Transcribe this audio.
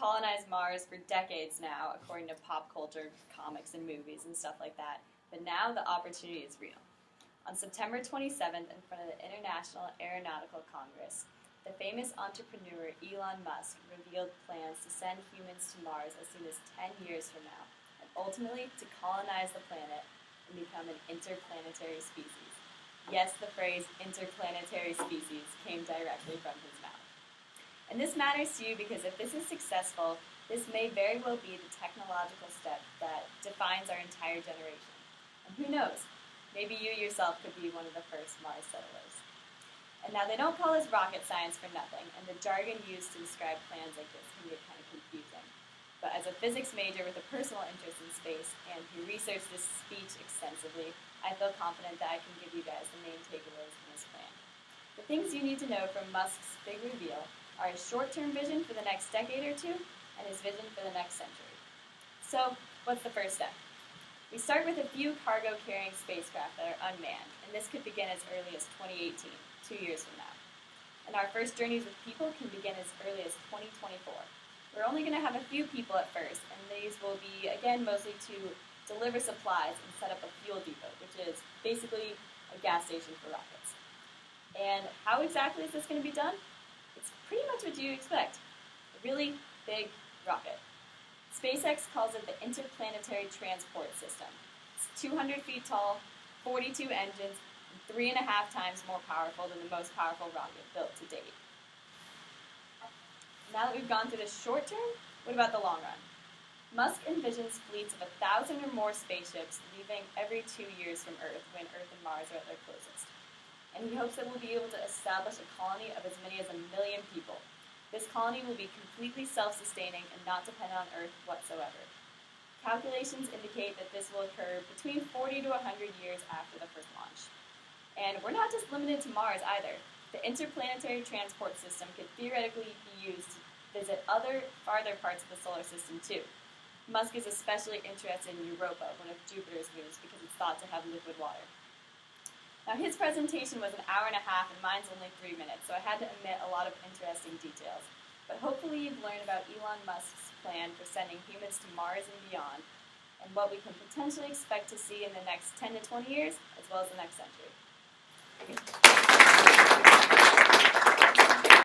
colonized Mars for decades now, according to pop culture, comics, and movies and stuff like that. But now the opportunity is real. On September 27th, in front of the International Aeronautical Congress, the famous entrepreneur Elon Musk revealed plans to send humans to Mars as soon as 10 years from now, and ultimately to colonize the planet and become an interplanetary species. Yes, the phrase interplanetary species came directly from his mouth. And this matters to you because if this is successful, this may very well be the technological step that defines our entire generation. And who knows, maybe you yourself could be one of the first Mars settlers. And now they don't call this rocket science for nothing, and the jargon used to describe plans like this can get kind of confusing. But as a physics major with a personal interest in space and who researched this speech extensively, I feel confident that I can give you guys the main takeaways from this plan. The things you need to know from Musk's big reveal are his short-term vision for the next decade or two and his vision for the next century. So, what's the first step? We start with a few cargo-carrying spacecraft that are unmanned, and this could begin as early as 2018, 2 years from now. And our first journeys with people can begin as early as 2024. We're only going to have a few people at first, and these will be, again, mostly to deliver supplies and set up a fuel depot, which is basically a gas station for rockets. And how exactly is this going to be done? It's pretty much what you expect. A really big rocket. SpaceX calls it the Interplanetary Transport System. It's 200 feet tall, 42 engines, and 3.5 times more powerful than the most powerful rocket built to date. Now that we've gone through the short term, what about the long run? Musk envisions fleets of 1,000 or more spaceships leaving every 2 years from Earth when Earth and Mars are at their closest. And he hopes that we'll be able to establish a colony of as many as 1 million people. This colony will be completely self-sustaining and not dependent on Earth whatsoever. Calculations indicate that this will occur between 40 to 100 years after the first launch. And we're not just limited to Mars either. The interplanetary transport system could theoretically be used to visit other farther parts of the solar system too. Musk is especially interested in Europa, one of Jupiter's moons, because it's thought to have liquid water. Now his presentation was 1.5 hours and mine's only 3 minutes, so I had to omit a lot of interesting details. But hopefully you've learned about Elon Musk's plan for sending humans to Mars and beyond, and what we can potentially expect to see in the next 10 to 20 years, as well as the next century.